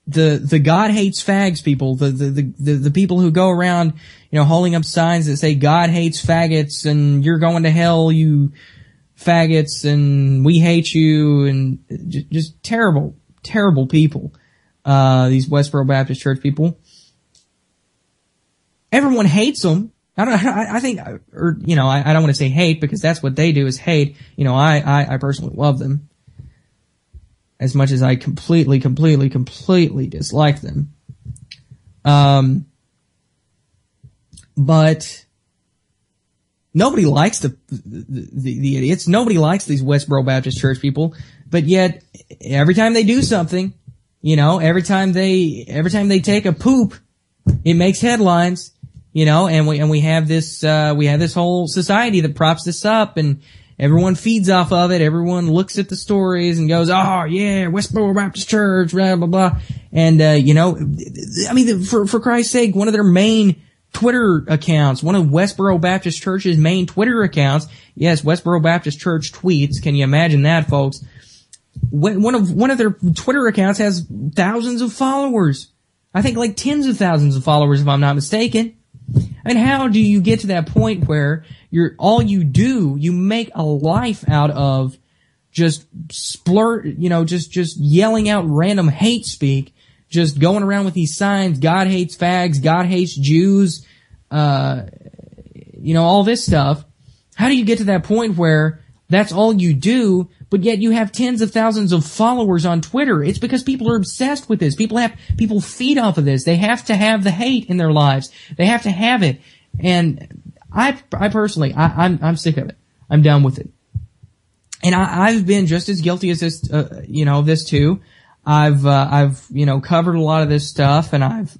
the God hates fags people, the people who go around, holding up signs that say God hates faggots and you're going to hell, you faggots, and we hate you, and just terrible people. These Westboro Baptist Church people. Everyone hates them. I don't want to say hate, because that's what they do is hate. I personally love them as much as I completely dislike them. But nobody likes the idiots. Nobody likes these Westboro Baptist Church people. But yet, every time they do something, every time they take a poop, it makes headlines. And we have this whole society that props this up, and everyone feeds off of it. Everyone looks at the stories and goes, oh yeah, Westboro Baptist Church, blah, blah, blah. And, for Christ's sake, one of their main Twitter accounts, one of Westboro Baptist Church's main Twitter accounts, yes, Westboro Baptist Church tweets. Can you imagine that, folks? One of their Twitter accounts has thousands of followers. I think like tens of thousands of followers, if I'm not mistaken. And how do you get to that point where you make a life out of just just yelling out random hate speak, just going around with these signs, God hates fags, God hates Jews, all this stuff. How do you get to that point where that's all you do, but yet you have tens of thousands of followers on Twitter? It's because people are obsessed with this. People feed off of this. They have to have the hate in their lives. They have to have it. And I personally, I'm sick of it. I'm done with it. And I've been just as guilty as this, this too. I've covered a lot of this stuff, and I've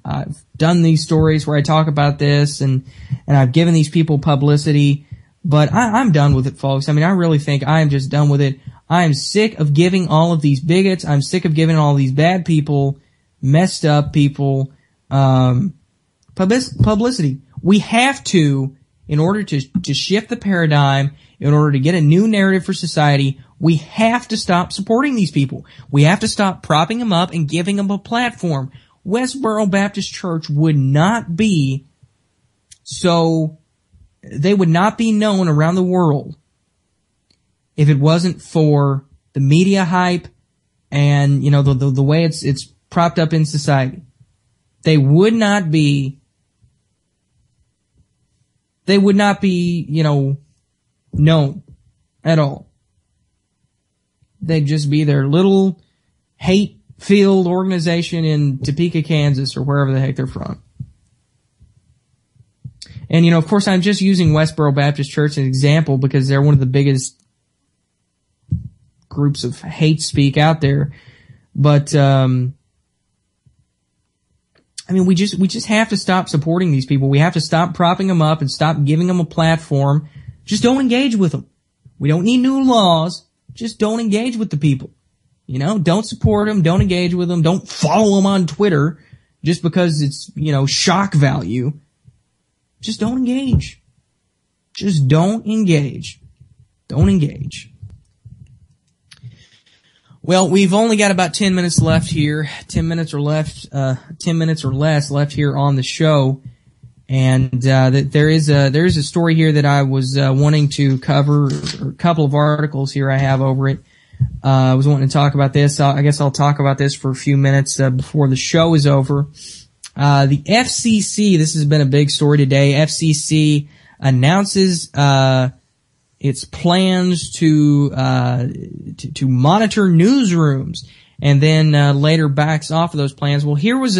done these stories where I talk about this, and I've given these people publicity. But I'm done with it, folks. I mean, I really think I am just done with it. I am sick of giving all of these bigots. I'm sick of giving all these bad people, messed up people, publicity. We have to, in order to shift the paradigm, in order to get a new narrative for society, we have to stop supporting these people. We have to stop propping them up and giving them a platform. Westboro Baptist Church would not be they would not be known around the world if it wasn't for the media hype and, the way it's propped up in society. They would not be, known at all. They'd just be their little hate-filled organization in Topeka, Kansas, or wherever the heck they're from. And, of course, I'm just using Westboro Baptist Church as an example because they're one of the biggest groups of hate speak out there. But, we just have to stop supporting these people. We have to stop propping them up and stop giving them a platform. Just don't engage with them. We don't need new laws. Just don't engage with the people. Don't support them. Don't engage with them. Don't follow them on Twitter just because it's, shock value. Just don't engage. Just don't engage. Don't engage. Well, we've only got about 10 minutes left here. 10 minutes or less left here on the show. And there is a story here that I was wanting to cover, or a couple of articles here I have over it. I was wanting to talk about this. I guess I'll talk about this for a few minutes before the show is over. The FCC, this has been a big story today. FCC announces its plans to monitor newsrooms, and then later backs off of those plans. Well, here was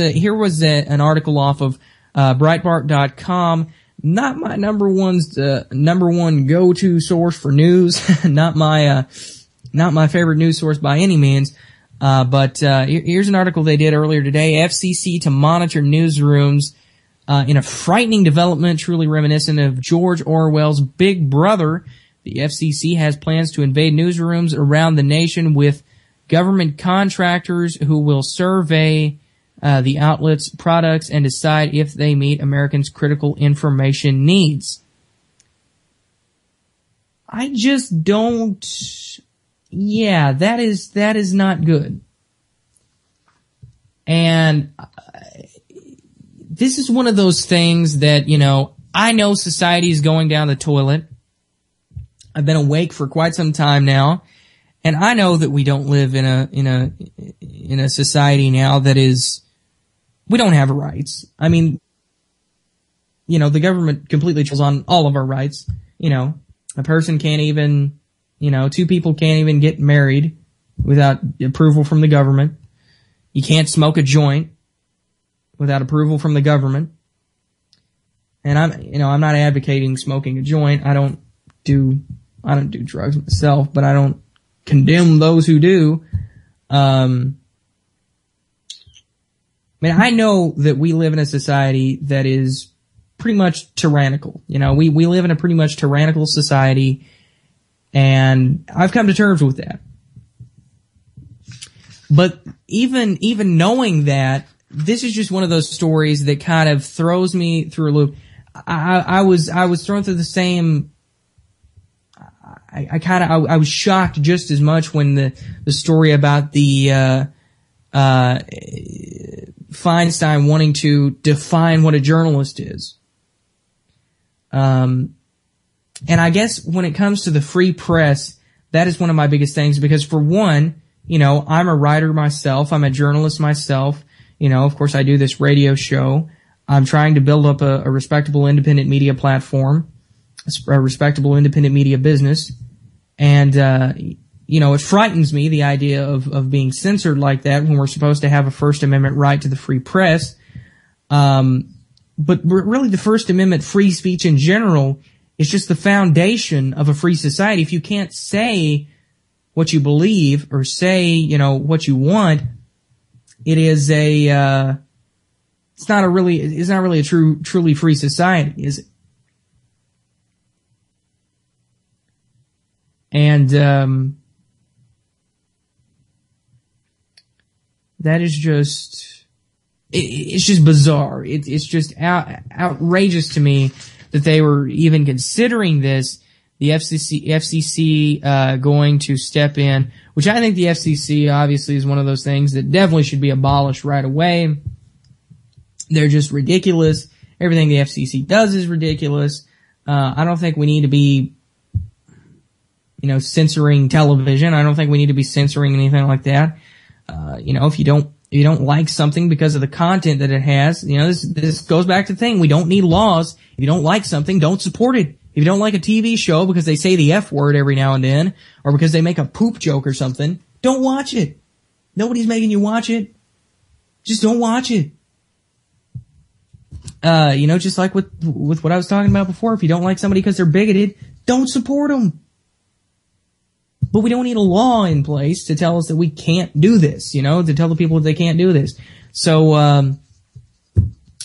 an article off of Breitbart.com. Not my number one go-to source for news. Not my favorite news source by any means. But here's an article they did earlier today. FCC to monitor newsrooms in a frightening development, truly reminiscent of George Orwell's Big Brother. The FCC has plans to invade newsrooms around the nation with government contractors who will survey the outlet's products and decide if they meet Americans' critical information needs. I just don't. Yeah, that is not good. And this is one of those things that, I know society is going down the toilet. I've been awake for quite some time now, and I know that we don't live in a society now that is, we don't have rights. I mean, the government completely chills on all of our rights. A person can't even, two people can't even get married without approval from the government. You can't smoke a joint without approval from the government. And I'm not advocating smoking a joint. I don't do drugs myself, but I don't condemn those who do. I know that we live in a society that is pretty much tyrannical. We live in a pretty much tyrannical society, and I've come to terms with that. But even knowing that, this is just one of those stories that kind of throws me through a loop. I was thrown through the same. I was shocked just as much when the story about the Feinstein wanting to define what a journalist is. And I guess when it comes to the free press, that is one of my biggest things, because for one, I'm a writer myself. I'm a journalist myself. Of course I do this radio show. I'm trying to build up a respectable independent media platform, a respectable independent media business. And, it frightens me, the idea of being censored like that when we're supposed to have a First Amendment right to the free press. But really the First Amendment free speech in general is just the foundation of a free society. If you can't say what you believe or say, what you want, it is it's not really a truly free society, is it? And, that is just, it's just bizarre. It's just outrageous to me that they were even considering this. The FCC going to step in, which I think the FCC obviously is one of those things that definitely should be abolished right away. They're just ridiculous. Everything the FCC does is ridiculous. I don't think we need to be, censoring television. I don't think we need to be censoring anything like that. If you don't like something because of the content that it has, this goes back to the thing. We don't need laws. If you don't like something, don't support it. If you don't like a TV show because they say the F word every now and then, or because they make a poop joke or something, don't watch it. Nobody's making you watch it. Just don't watch it. Just like with what I was talking about before, if you don't like somebody because they're bigoted, don't support them. But we don't need a law in place to tell us that we can't do this, to tell the people that they can't do this. So, again,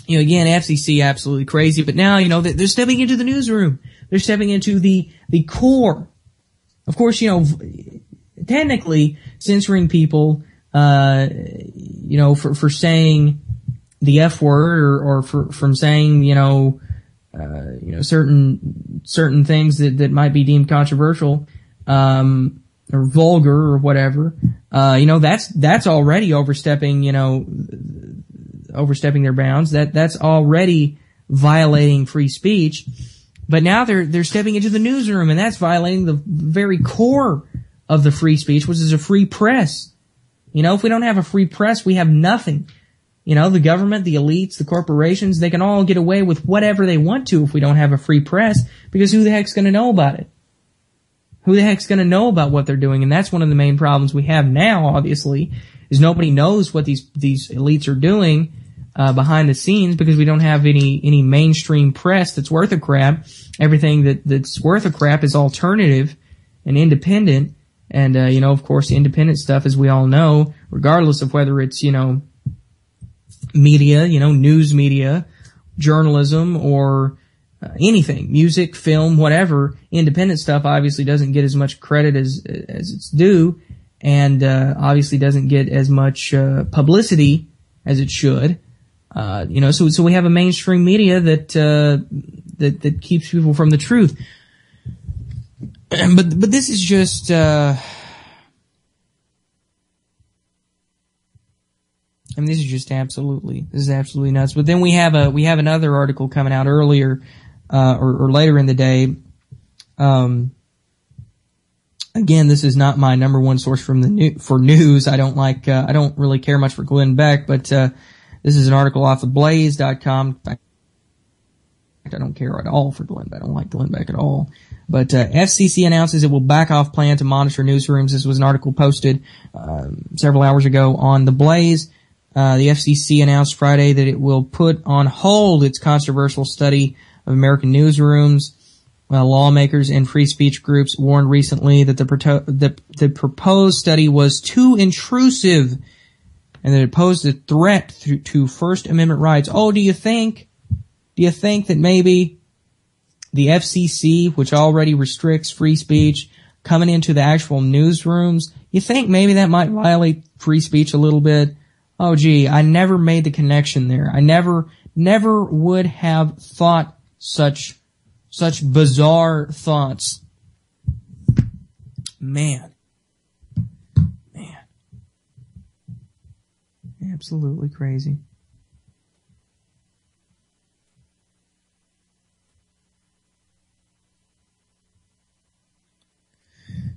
FCC absolutely crazy, but now, they're stepping into the newsroom. They're stepping into the core. Of course, technically censoring people, for saying the F word or from saying, certain things that might be deemed controversial, or vulgar or whatever, that's already overstepping their bounds. That's already violating free speech. But now they're stepping into the newsroom, and that's violating the very core of the free speech, which is a free press. If we don't have a free press, we have nothing. The government, the elites, the corporations, they can all get away with whatever they want to if we don't have a free press, because who the heck's going to know about it? Who the heck's going to know about what they're doing? And that's one of the main problems we have now, obviously, is nobody knows what these elites are doing behind the scenes, because we don't have any mainstream press that's worth a crap. Everything that's worth a crap is alternative and independent. And, of course, independent stuff, as we all know, regardless of whether it's, media, news media, journalism, or anything, music, film, whatever, independent stuff obviously doesn't get as much credit as it's due, and obviously doesn't get as much publicity as it should. So we have a mainstream media that keeps people from the truth. But this is just this is just absolutely nuts. But then we have another article coming out earlier, or later in the day. Again, this is not my number one source for news. I don't really care much for Glenn Beck, but this is an article off of Blaze.com. In fact, I don't care at all for Glenn Beck. I don't like Glenn Beck at all. But FCC announces it will back off plan to monitor newsrooms. This was an article posted several hours ago on the Blaze. The FCC announced Friday that it will put on hold its controversial study of American newsrooms. Lawmakers and free speech groups warned recently that the proposed study was too intrusive and that it posed a threat to First Amendment rights. Oh, do you think that maybe the FCC, which already restricts free speech, coming into the actual newsrooms, you think maybe that might violate free speech a little bit? Oh, gee, I never made the connection there. I never would have thought such bizarre thoughts. Man. Absolutely crazy.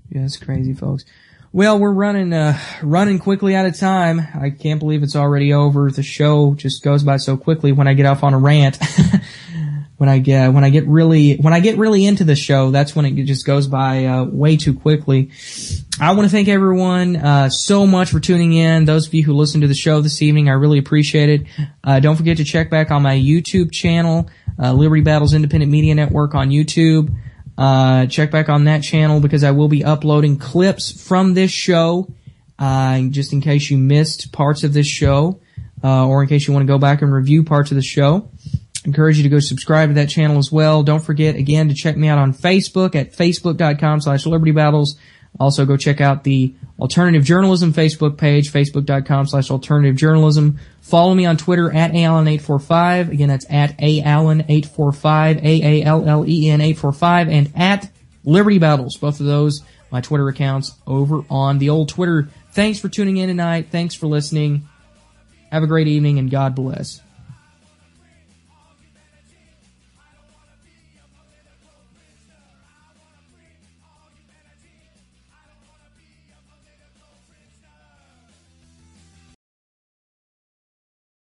Yeah, it's crazy, folks. Well, we're running quickly out of time. I can't believe it's already over. The show just goes by so quickly when I get off on a rant. When I get really into the show, that's when it just goes by way too quickly. I want to thank everyone so much for tuning in. Those of you who listened to the show this evening, I really appreciate it. Don't forget to check back on my YouTube channel, Liberty Battles Independent Media Network on YouTube. Check back on that channel because I will be uploading clips from this show, just in case you missed parts of this show, or in case you want to go back and review parts of the show. Encourage you to go subscribe to that channel as well. Don't forget, again, to check me out on Facebook at facebook.com/LibertyBattles. Also, go check out the Alternative Journalism Facebook page, facebook.com/alternative journalism. Follow me on Twitter at @Allen845. Again, that's at @Allen845, AALLEN845, and at Liberty Battles. Both of those, my Twitter accounts over on the old Twitter. Thanks for tuning in tonight. Thanks for listening. Have a great evening, and God bless.